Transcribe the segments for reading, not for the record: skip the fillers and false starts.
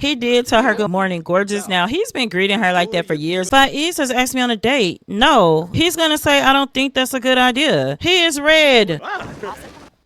He did tell her good morning, gorgeous. Now, he's been greeting her like that for years. But Eve has asked me on a date. No, he's going to say, I don't think that's a good idea. He is red.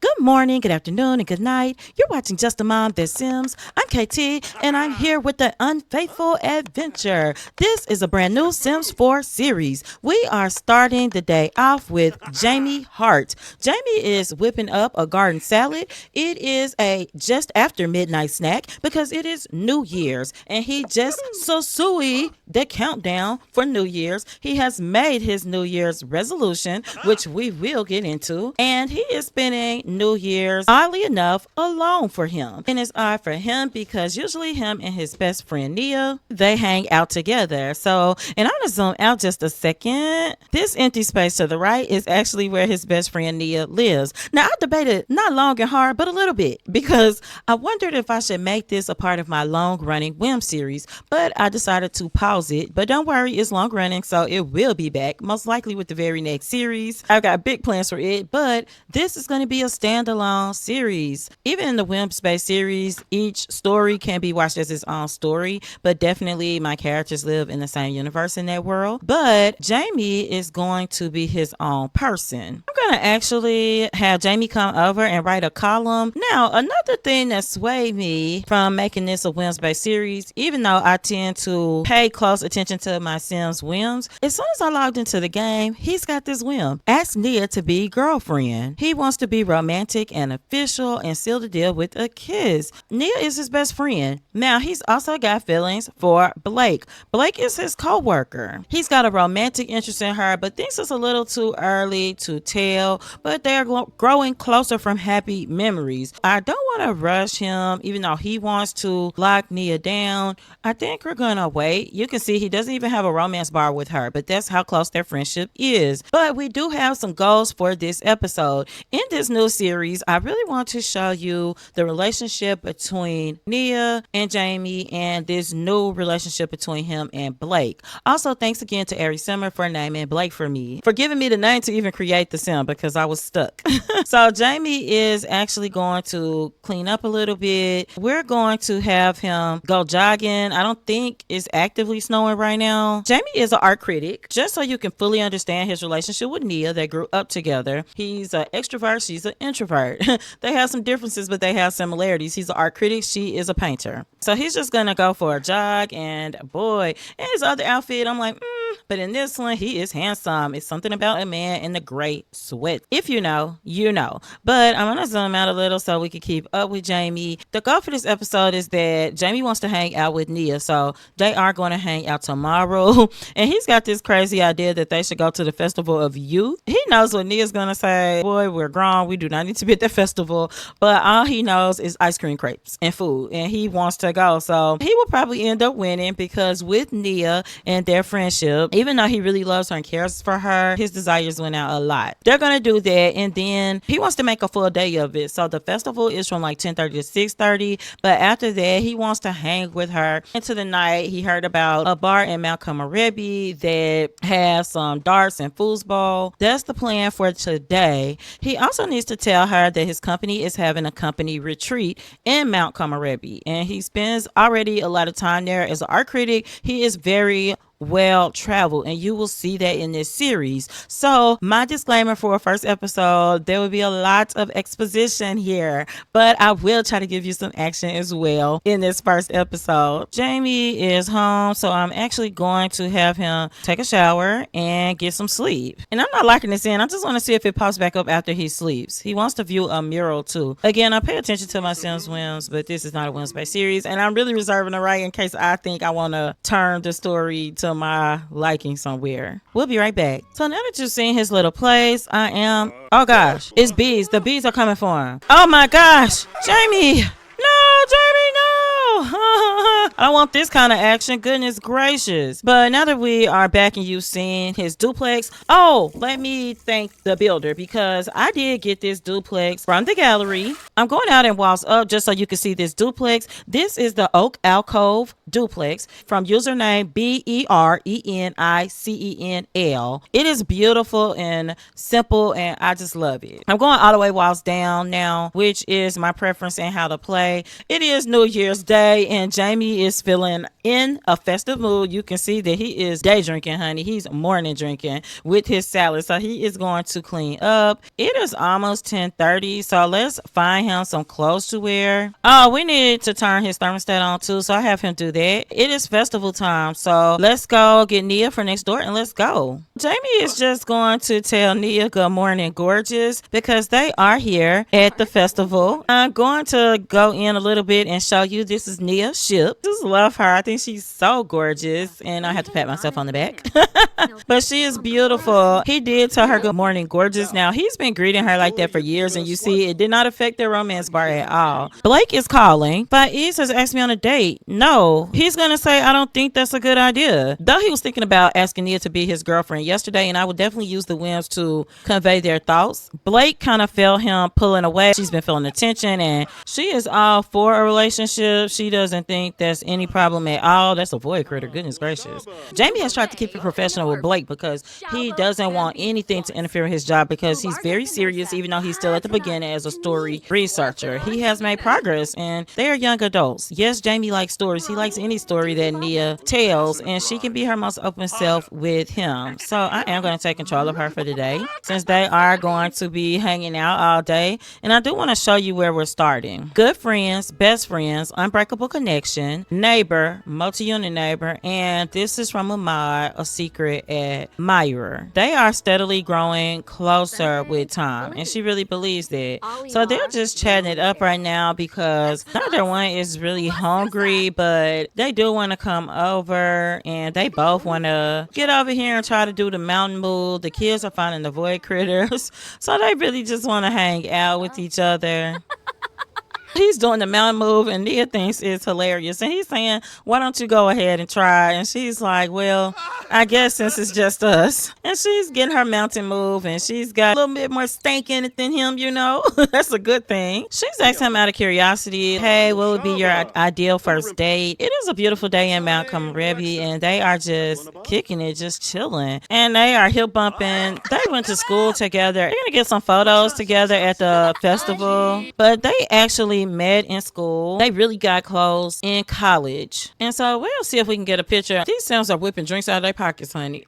Good morning, good afternoon, and good night. You're watching Justamomthatsims. I'm KT, and I'm here with the Unfaithful Adventure. This is a brand new Sims 4 series. We are starting the day off with Jaimie Hart. Jaimie is whipping up a garden salad. It is a just after midnight snack because it is New Year's, and he just susui the countdown for New Year's. He has made his New Year's resolution, which we will get into, and he is spending New Year's, oddly enough, alone for him. And it's odd for him because usually him and his best friend Nia, they hang out together. So, and I'm gonna zoom out just a second. This empty space to the right is actually where his best friend Nia lives. Now, I debated not long and hard, but a little bit, because I wondered if I should make this a part of my long-running whim series, but I decided to pause it. But don't worry, it's long-running, so it will be back, most likely with the very next series. I've got big plans for it, but this is going to be a standalone series. Even in the Whim Space series, each story can be watched as its own story, but definitely my characters live in the same universe in that world. But Jaimie is going to be his own person. I'm going to actually have Jaimie come over and write a column. Now, another thing that swayed me from making this a Whim Space series, even though I tend to pay close attention to my Sims whims, as soon as I logged into the game, he's got this whim. Ask Nia to be girlfriend. He wants to be romantic and official and seal the deal with a kiss. Nia is his best friend. Now, he's also got feelings for Blake. Blake is his co-worker. He's got a romantic interest in her, but thinks it's a little too early to tell, but they're growing closer from happy memories. I don't want to rush him, even though he wants to lock Nia down. I think we're gonna wait. You can see he doesn't even have a romance bar with her, but that's how close their friendship is. But we do have some goals for this episode. In this new series, I really want to show you the relationship between Nia and Jaimie and this new relationship between him and Blake. Also, thanks again to Simmer for naming Blake for me, for giving me the name to even create the sim because I was stuck. So Jaimie is actually going to clean up a little bit. We're going to have him go jogging. I don't think it's actively snowing right now. Jaimie is an art critic, just so you can fully understand his relationship with Nia. They grew up together. He's an extrovert, she's an introvert. They have some differences, but they have similarities. He's an art critic, she is a painter. So he's just gonna go for a jog, and boy, in his other outfit, I'm like, but in this one, he is handsome. It's something about a man in the gray sweat. If you know, you know. But I'm gonna zoom out a little so we can keep up with Jaimie. The goal for this episode is that Jaimie wants to hang out with Nia, so they are going to hang out tomorrow. And he's got this crazy idea that they should go to the Festival of Youth. He knows what Nia's gonna say. Boy, we're grown. We do not need to be at the festival. But all he knows is ice cream, crepes, and food. And he wants to go. So he will probably end up winning because with Nia and their friendship, even though he really loves her and cares for her, his desires went out a lot. They're going to do that. And then he wants to make a full day of it. So the festival is from like 10:30 to 6:30. But after that, he wants to hang with her into the night. He heard about a bar in Mount Kamarebi that has some darts and foosball. That's the plan for today. He also needs to tell her that his company is having a company retreat in Mount Kamarebi. And he spends already a lot of time there as an art critic. He is very well traveled, and you will see that in this series. So my disclaimer for a first episode, there will be a lot of exposition here, but I will try to give you some action as well in this first episode. Jaimie is home, so I'm actually going to have him take a shower and get some sleep. And I'm not locking this in. I just want to see if it pops back up after he sleeps. He wants to view a mural too. Again, I pay attention to my Sims whims, but this is not a whim space series, and I'm really reserving the right in case I think I want to turn the story to my liking somewhere. We'll be right back. So now that you've seen his little place, oh gosh, it's bees. The bees are coming for him. Oh my gosh, Jaimie. No, Jaimie, no. I want this kind of action. Goodness gracious. But now that we are back and you've seen his duplex, oh, let me thank the builder because I did get this duplex from the gallery. I'm going out and walls up just so you can see this duplex. This is the Oak Alcove duplex from username BERENICENL. It is beautiful and simple and I just love it. I'm going all the way walls down now, which is my preference in how to play. It is New Year's Day and Jaimie is feeling in a festive mood. You can see that he is day drinking, honey. He's morning drinking with his salad. So he is going to clean up. It is almost 10:30. So let's find him some clothes to wear. Oh, we need to turn his thermostat on too. So I have him do that. It is festival time. So let's go get Nia for next door and let's go. Jaimie is just going to tell Nia good morning, gorgeous, because they are here at the festival. I'm going to go in a little bit and show you this is Nia's ship. Just love her. I think she's so gorgeous and I have to pat myself on the back. But she is beautiful. He did tell her good morning, gorgeous. Now he's been greeting her like that for years and you see it did not affect their romance bar at all. Blake is calling, but Ease has asked me on a date. No, he's gonna say I don't think that's a good idea. Though he was thinking about asking Nia to be his girlfriend yesterday and I would definitely use the whims to convey their thoughts. Blake kind of felt him pulling away. She's been feeling the tension and she is all for a relationship. She doesn't think there's any problem at all. That's a void critter, goodness gracious. Jaimie has tried to keep it professional with Blake because he doesn't want anything to interfere with his job because he's very serious even though he's still at the beginning as a story researcher. He has made progress and they are young adults. Yes, Jaimie likes stories. He likes any story that Nia tells and she can be her most open self with him. So I am going to take control of her for today since they are going to be hanging out all day. And I do want to show you where we're starting. Good friends, best friends, unbreakable connection, neighbor, multi-unit neighbor, and this is from a mod, a secret admirer. They are steadily growing closer with time and she really believes that. So they're just chatting it up right now because neither one is really hungry, but they do want to come over and they both want to get over here and try to do the mountain move. The kids are finding the void critters, so they really just want to hang out with each other. He's doing the mountain move and Nia thinks it's hilarious. And he's saying, why don't you go ahead and try? And she's like, well, I guess since it's just us. And she's getting her mountain move and she's got a little bit more stank in it than him, you know. That's a good thing. She's asking him out of curiosity, hey, what would be your ideal first date? It is a beautiful day in Mount Rebbe and they are just kicking it, just chilling. And they are hip bumping. They went to school together. They're going to get some photos together at the festival. But they actually met in school. They really got close in college. And so we'll see if we can get a picture. These Sims are whipping drinks out of their pockets, honey.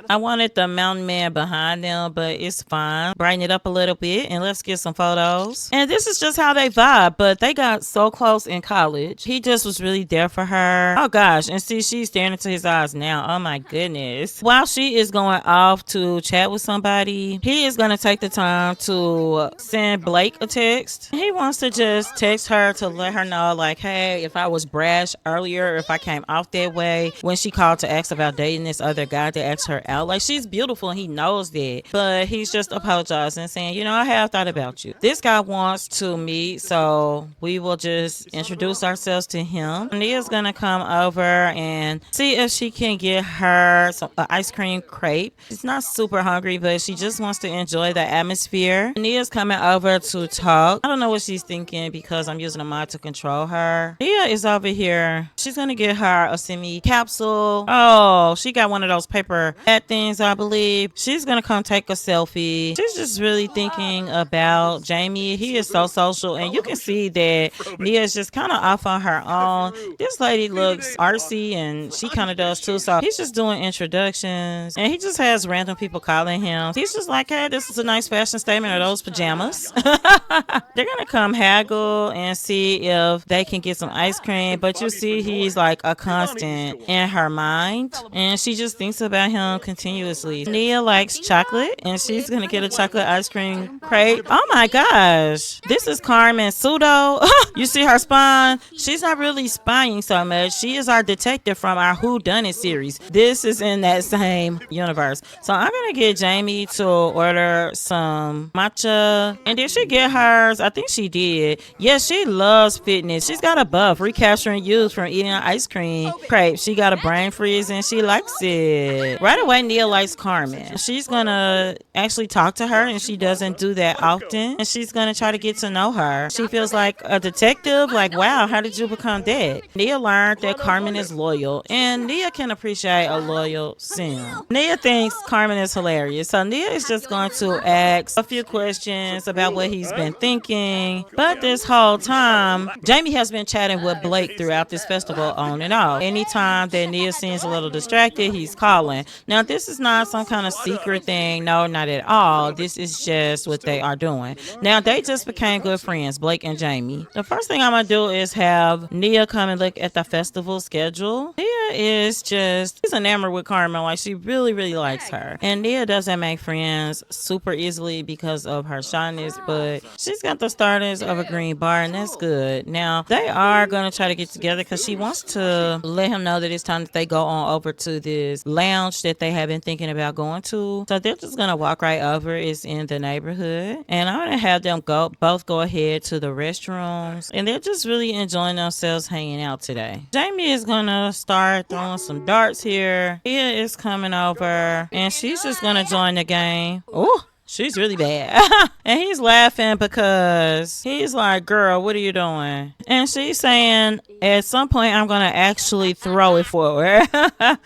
I wanted the mountain man behind them, but it's fine. Brighten it up a little bit and let's get some photos. And this is just how they vibe, but they got so close in college. He just was really there for her. Oh gosh. And see, she's staring into his eyes now. Oh my goodness. While she is going off to chat with somebody, he is going to take the time to send Blake a text. He wants to just text her to let her know, like, hey, if I was brash earlier, if I came off that way when she called to ask about dating this other guy that asked her out. Like, she's beautiful and he knows that. But he's just apologizing and saying, you know, I have thought about you. This guy wants to meet, so we will just introduce ourselves to him. Nia's gonna come over and see if she can get her some ice cream crepe. She's not super hungry, but she just wants to enjoy the atmosphere. Nia's coming over to talk. I don't know what she's thinking because I'm using a mod to control her. Nia is over here. She's gonna get her a semi capsule. Oh, she got one of those paper hat things, I believe. She's gonna come take a selfie. She's just really thinking about Jaimie. He is so social and you can see that Nia is just kind of off on her own. This lady looks artsy and she kind of does too. So he's just doing introductions and he just has random people calling him. He's just like, hey, this is a nice fashion statement. Are those pajamas? They're gonna come haggle and see if they can get some ice cream, but you see he's like a constant in her mind and she just thinks about him continuously. Nia likes chocolate and she's gonna get a chocolate ice cream crepe. Oh my gosh, this is Carmen Pseudo. You see her spine? She's not really spying so much. She is our detective from our Who Done It series. This is in that same universe. So I'm gonna get Jaimie to order some matcha. And did she get hers? I think she did. Yes, she loves fitness. She's got a buff, recapturing youth from eating an ice cream crepe. She got a brain freeze and she likes it. Right away, Nia likes Carmen. She's gonna actually talk to her, and she doesn't do that often. And she's gonna try to get to know her. She feels like a detective. Like, wow, how did you become that? Nia learned that Carmen is loyal, and Nia can appreciate a loyal sim. Nia thinks Carmen is hilarious, so Nia is just going to ask a few questions about what he's been thinking. But this whole time, Jaimie has been chatting with Blake throughout this festival on and off. Anytime that Nia seems a little distracted, he's calling. Now, this is not some kind of secret thing. No, not at all. This is just what they are doing. Now, they just became good friends, Blake and Jaimie. The first thing I'm going to do is have Nia come and look at the festival schedule. Nia is just, she's enamored with Carmen. Like, she really, really likes her. And Nia doesn't make friends super easily because of her shyness, but she's got the starters of a green bar, and that's good. Now, they are going to try to get together because she wants to let him know that it's time that they go on over to this lounge that they have been thinking about going to. So they're just going to walk right over. It's in the neighborhood. And I'm going to have them both go ahead to the restrooms. And they're just really enjoying themselves hanging out today. Jaimie is going to start throwing some darts here. Nia is coming over, and she's just going to join the game. Oh, she's really bad. And he's laughing because he's like, girl, what are you doing? And she's saying, at some point, I'm going to actually throw it for her.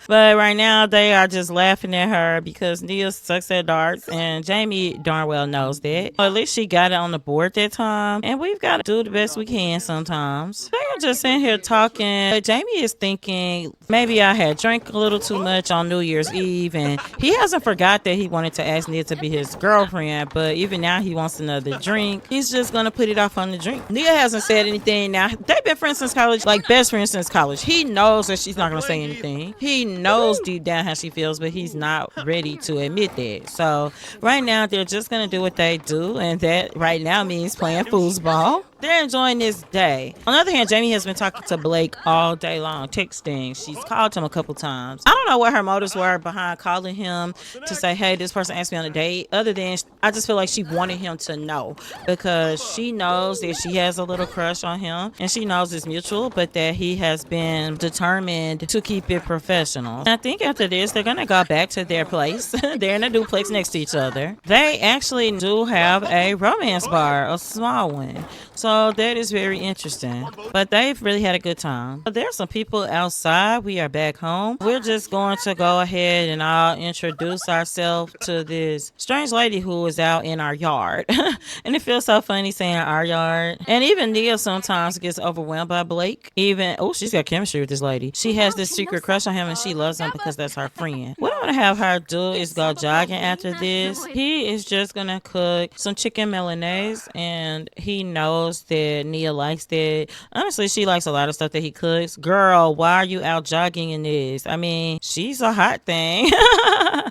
But right now, they are just laughing at her because Nia sucks at darts. And Jaimie darn well knows that. Or at least she got it on the board that time. And we've got to do the best we can sometimes. They're just sitting here talking. But Jaimie is thinking, maybe I had drank a little too much on New Year's Eve. And he hasn't forgot that he wanted to ask Nia to be his girlfriend. But even now, he wants another drink. He's just going to put it off on the drink. Nia hasn't said anything. Now, they've been friends since college. Like best friends since college. He knows that she's not going to say anything. He knows deep down how she feels, but he's not ready to admit that. So right now, they're just going to do what they do, and that right now means playing foosball. They're enjoying this day. On the other hand, Jaimie has been talking to Blake all day long, texting. She's called him a couple times. I don't know what her motives were behind calling him to say, hey, this person asked me on a date. Other than, I just feel like she wanted him to know because she knows that she has a little crush on him, and she knows it's mutual, but that he has been determined to keep it professional. And I think after this, they're going to go back to their place. They're in a duplex next to each other. They actually do have a romance bar, a small one. So that is very interesting. But they've really had a good time. There's some people outside. We are back home. We're just going to go ahead and I'll introduce ourselves to this strange lady who is out in our yard. And it feels so funny saying our yard. And even Nia sometimes gets overwhelmed by Blake. She's got chemistry with this lady. She has this secret crush on him and she loves him because that's her friend. What I'm going to have her do is go jogging after this. He is just going to cook some chicken Milanese, and he knows that Nia likes that. Honestly, she likes a lot of stuff that he cooks. Girl, why are you out jogging in this? I mean, she's a hot thing.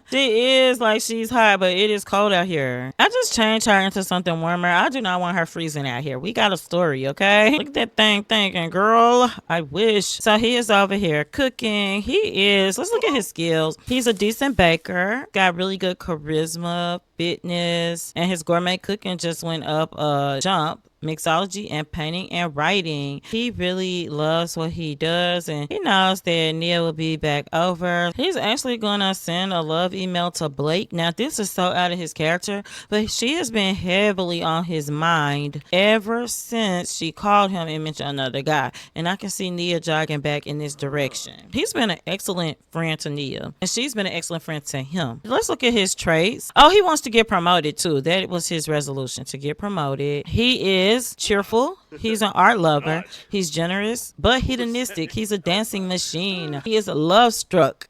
She is like, she's hot, but it is cold out here. I just changed her into something warmer. I do not want her freezing out here. We got a story, okay? Look at that thing thinking, girl, I wish. So he is over here cooking. Let's look at his skills. He's a decent baker, got really good charisma, fitness, and his gourmet cooking just went up a jump. Mixology and painting and writing. He really loves what he does, and he knows that Nia will be back over. He's actually gonna send a love email to Blake. Now, this is so out of his character, but she has been heavily on his mind ever since she called him and mentioned another guy, and I can see Nia jogging back in this direction. He's been an excellent friend to Nia, and she's been an excellent friend to him. Let's look at his traits. Oh, he wants to get promoted too. That was his resolution, to get promoted. He is cheerful. He's an art lover. He's generous, but hedonistic. He's a dancing machine. He is love struck.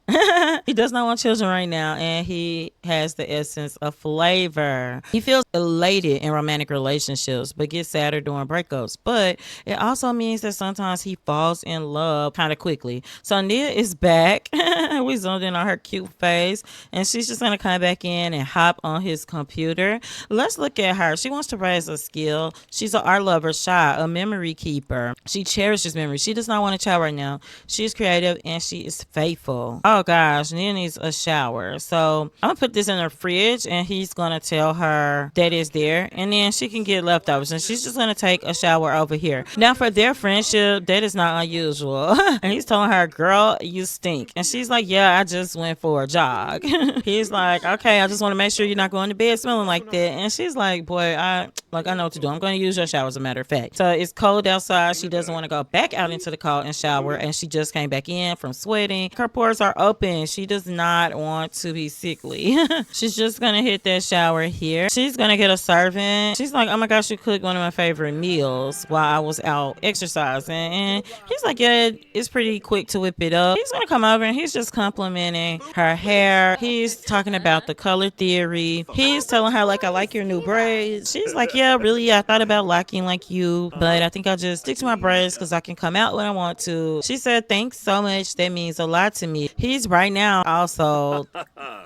He does not want children right now, and he has the essence of flavor. He feels elated in romantic relationships, but gets sadder during breakups. But it also means that sometimes he falls in love kind of quickly. So Nia is back. We zoomed in on her cute face, and she's just going to come back in and hop on his computer. Let's look at her. She wants to raise a skill. She's an art lover, shy, by a memory keeper. She cherishes memories. She does not want a child right now. She's creative and she is faithful. Oh gosh, Nia needs a shower. So I'm gonna put this in her fridge and he's gonna tell her that it's there and then she can get leftovers and she's just gonna take a shower over here. Now for their friendship, that is not unusual. And he's telling her, girl, you stink. And she's like, yeah, I just went for a jog. He's like, okay, I just want to make sure you're not going to bed smelling like that. And she's like, boy, I know what to do. I'm going to use your shower as a matter of fact. So it's cold outside. She doesn't want to go back out into the cold and shower. And she just came back in from sweating. Her pores are open. She does not want to be sickly. She's just going to hit that shower here. She's going to get a servant. She's like, oh my gosh, you cooked one of my favorite meals while I was out exercising. And he's like, yeah, it's pretty quick to whip it up. He's going to come over and he's just complimenting her hair. He's talking about the color theory. He's telling her, like, I like your new braids. She's like, yeah, really, I thought about locking like you, but I think I'll just stick to my braids because I can come out when I want to. She said, thanks so much. That means a lot to me. He's right now also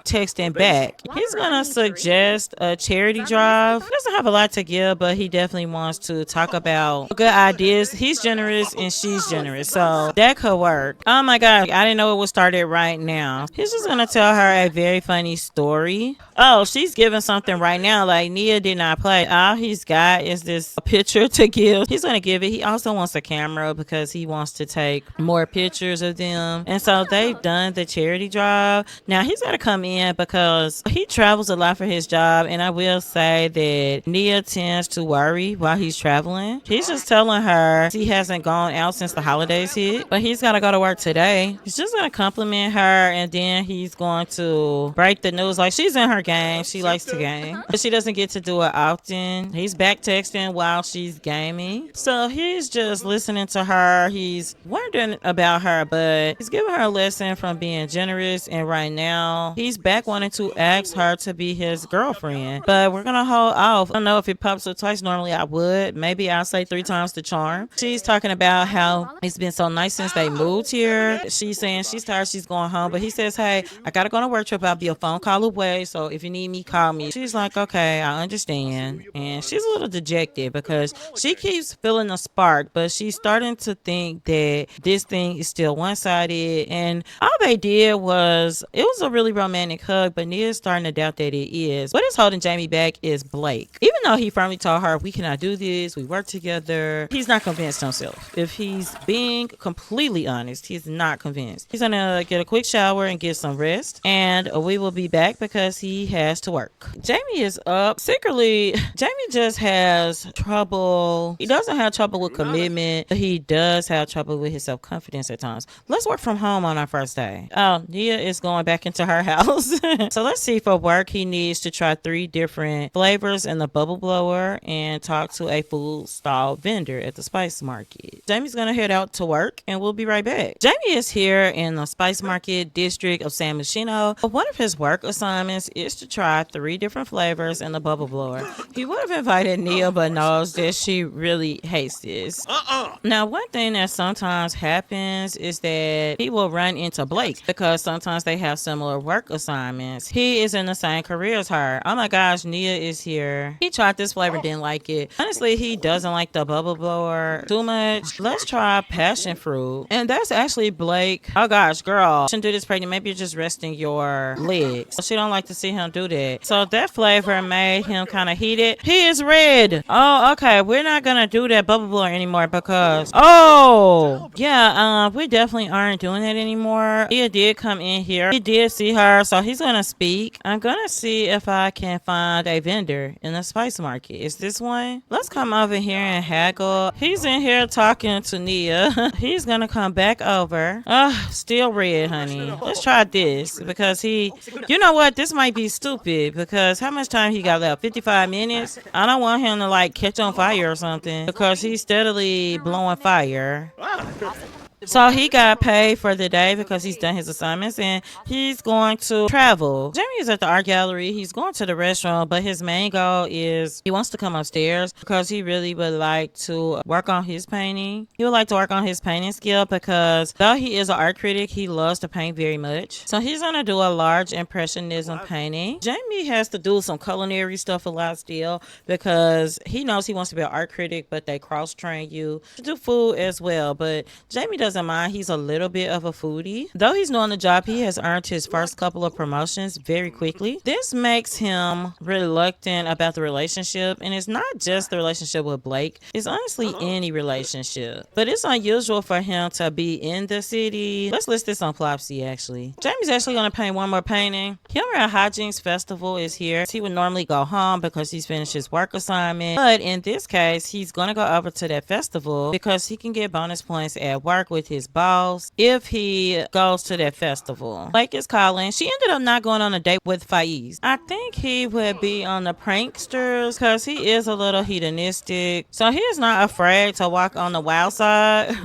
texting back. He's gonna suggest a charity drive. He doesn't have a lot to give, but he definitely wants to talk about good ideas. He's generous and she's generous, so that could work. Oh my god, I didn't know it was started right now. He's just gonna tell her a very funny story. Oh, she's giving something right now, like Nia did not play. All he's got is this picture to give. He's gonna give it. He also wants a camera because he wants to take more pictures of them. And so they've done the charity drive. Now he's gotta come in because he travels a lot for his job, and I will say that Nia tends to worry while he's traveling. He's just telling her he hasn't gone out since the holidays hit, but he's gotta go to work today. He's just gonna compliment her, and then he's going to break the news. Like, she's in her game. She likes to game, but she doesn't get to do it often. He's back texting while she's gaming, so he's just listening to her. He's wondering about her, but he's giving her a lesson from being generous, and right now he's back wanting to ask her to be his girlfriend, but we're gonna hold off. I don't know if it pops up twice. Normally I would. Maybe I'll say 3 times the charm. She's talking about how it's been so nice since they moved here. She's saying she's tired, she's going home, but he says, hey, I gotta go on a work trip. I'll be a phone call away, so if you need me, call me. She's like, okay, I understand. And she's a little dejected because she keeps feeling a spark, but she's starting to think that this thing is still one-sided, and all they did was, it was a really romantic hug, but Nia's starting to doubt that it is. What is holding Jaimie back is Blake. Even though he firmly told her, we cannot do this, we work together, he's not convinced himself. If he's being completely honest, he's not convinced. He's gonna get a quick shower and get some rest, and we will be back because he has to work. Jaimie is up. Secretly, Jaimie just has trouble. He doesn't have trouble with commitment, but he does have trouble with his self-confidence at times. Let's work from home on our first day. Oh, Nia is going back into her house. So let's see, for work, he needs to try 3 different flavors in the bubble blower and talk to a food stall vendor at the spice market. Jaimie's gonna head out to work and we'll be right back. Jaimie is here in the spice market district of San Myshuno. One of his work assignments is to try 3 different flavors in the bubble blower. He would have invited Nia, but knows that she really hates this. Now, one thing that sometimes happens is that he will run into Blake because sometimes they have similar work assignments. He is in the same career as her. Oh my gosh, Nia is here. He tried this flavor, didn't like it. Honestly, he doesn't like the bubble blower too much. Let's try passion fruit. And that's actually Blake. Oh gosh, girl, you shouldn't do this pregnant. Maybe you're just resting your legs. She don't like to see him do that. So that flavor made him kind of heated. He is red. Oh, okay. We're not gonna do that bubble blower anymore because, oh yeah, we definitely aren't doing that anymore. He did come in here. He did see her, so he's gonna speak. I'm gonna see if I can find a vendor in the spice market. Is this one? Let's come over here and haggle. He's in here talking to Nia. He's gonna come back over. Still red, honey. Let's try this because you know what? This might be stupid because how much time he got left? 55 minutes? I don't want him to like catch on fire or something because he's steadily blowing fire. So he got paid for the day because he's done his assignments and he's going to travel. Jaimie is at the art gallery. He's going to the restaurant, but his main goal is he wants to come upstairs because he really would like to work on his painting. He would like to work on his painting skill because though he is an art critic, he loves to paint very much. So he's going to do a large impressionism painting. Jaimie has to do some culinary stuff a lot still because he knows he wants to be an art critic, but they cross train you to do food as well. But Jaimie doesn't mind. He's a little bit of a foodie. Though he's new on the job, he has earned his first couple of promotions very quickly. This makes him reluctant about the relationship, and it's not just the relationship with Blake. It's honestly any relationship. But it's unusual for him to be in the city. Let's list this on Plopsy, actually. Jaimie's actually going to paint one more painting. Humor at Hijinks Festival is here. He would normally go home because he's finished his work assignment. But in this case, he's going to go over to that festival because he can get bonus points at work with his boss if he goes to that festival. Blake is calling. She ended up not going on a date with Faiz. I think he would be on the pranksters because he is a little hedonistic. So he is not afraid to walk on the wild side.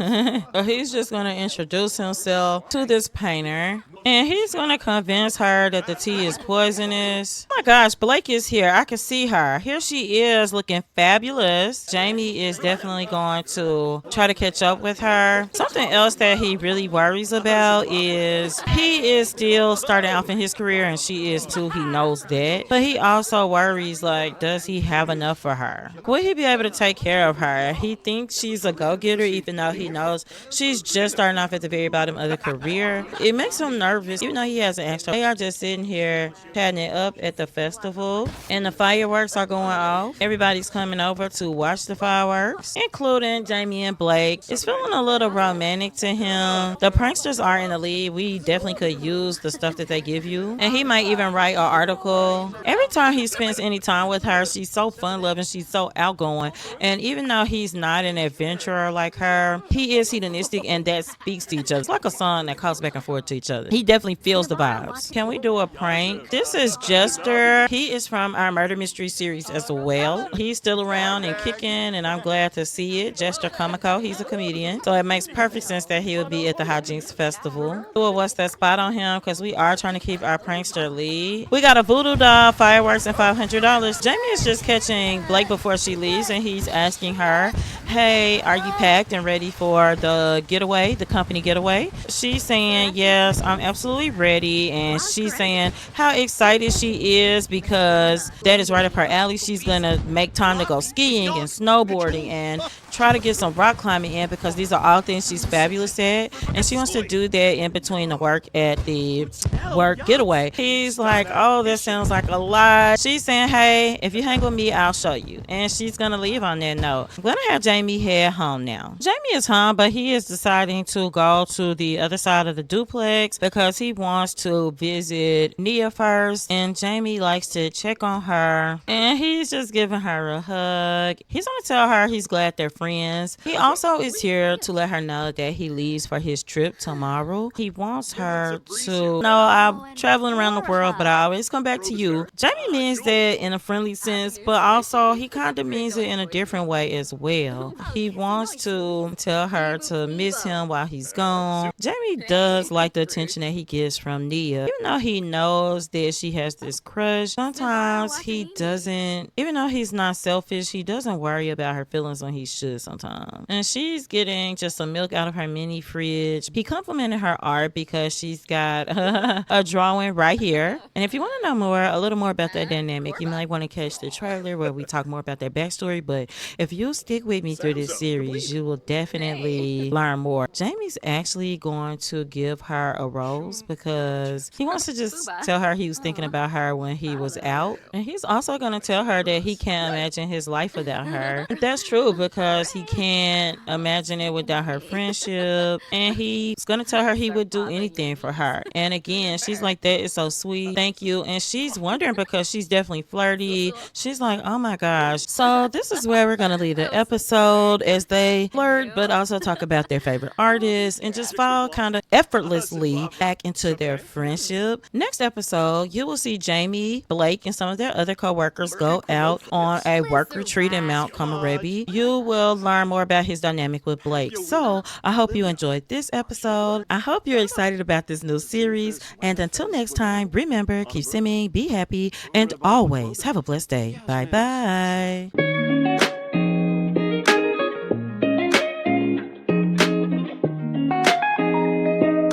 So he's just going to introduce himself to this painter. And he's going to convince her that the tea is poisonous. Oh my gosh, Blake is here. I can see her. Here she is looking fabulous. Jaimie is definitely going to try to catch up with her. Something else that he really worries about is he is still starting off in his career and she is too. He knows that. But he also worries, like, does he have enough for her? Will he be able to take care of her? He thinks she's a go-getter even though he knows she's just starting off at the very bottom of the career. It makes him nervous even though he has an extra. They are just sitting here chatting it up at the festival and the fireworks are going off. Everybody's coming over to watch the fireworks, including Jaimie and Blake. It's feeling a little romantic to him. The pranksters are in the lead. We definitely could use the stuff that they give you, and he might even write an article. Every time he spends any time with her, she's so fun-loving, she's so outgoing, and even though he's not an adventurer like her, he is hedonistic, and that speaks to each other. It's like a song that calls back and forth to each other. He definitely feels the vibes. Can we do a prank? This is Jester. He is from our murder mystery series as well. He's still around and kicking, and I'm glad to see it. Jester Comico, he's a comedian, so it makes perfect sense that he would be at the Hijinks Festival. What's that spot on him? Because we are trying to keep our prankster lead. We got a voodoo doll, fireworks, and $500. Jaimie is just catching Blake before she leaves, and he's asking her, hey, are you packed and ready for the getaway, the company getaway? She's saying, yes, I'm absolutely ready. And she's saying how excited she is because that is right up her alley. She's going to make time to go skiing and snowboarding and try to get some rock climbing in because these are all things she's fabulous at, and she wants to do that in between the work at the work getaway. He's like, oh, that sounds like a lot. She's saying, hey, if you hang with me, I'll show you. And she's gonna leave on that note. I'm gonna have Jaimie head home now. Jaimie is home, but he is deciding to go to the other side of the duplex because he wants to visit Nia first, and Jaimie likes to check on her, and he's just giving her a hug. He's gonna tell her he's glad they're friends. He also is here to let her know that he leaves for his trip tomorrow. He wants her to know I'm traveling around the world, but I always come back to you. Jaimie means that in a friendly sense, but also he kind of means it in a different way as well. He wants to tell her to miss him while he's gone. Jaimie does like the attention that he gets from Nia. Even though he knows that she has this crush, sometimes he doesn't, even though he's not selfish, he doesn't worry about her feelings when he should sometimes. And she's getting just some milk out of her mini fridge. He complimented her art because she's got a drawing right here. And if you want to know more, a little more about that dynamic, you might want to catch the trailer where we talk more about their backstory. But if you stick with me through this series, you will definitely learn more. Jaimie's actually going to give her a rose because he wants to just tell her he was thinking about her when he was out. And he's also going to tell her that he can't imagine his life without her. That's true because he can't imagine it without her friendship. And he's going to tell her he would do anything for her. And again, And she's like, that is so sweet. Thank you. And she's wondering because she's definitely flirty. She's like, oh my gosh. So this is where we're going to leave the episode as they flirt, but also talk about their favorite artists and just fall kind of effortlessly back into their friendship. Next episode, you will see Jaimie, Blake, and some of their other co-workers go out on a work retreat in Mount Komorebi. You will learn more about his dynamic with Blake. So I hope you enjoyed this episode. I hope you're excited about this new series. And until next time, remember, keep simming, be happy, and always have a blessed day. Bye bye.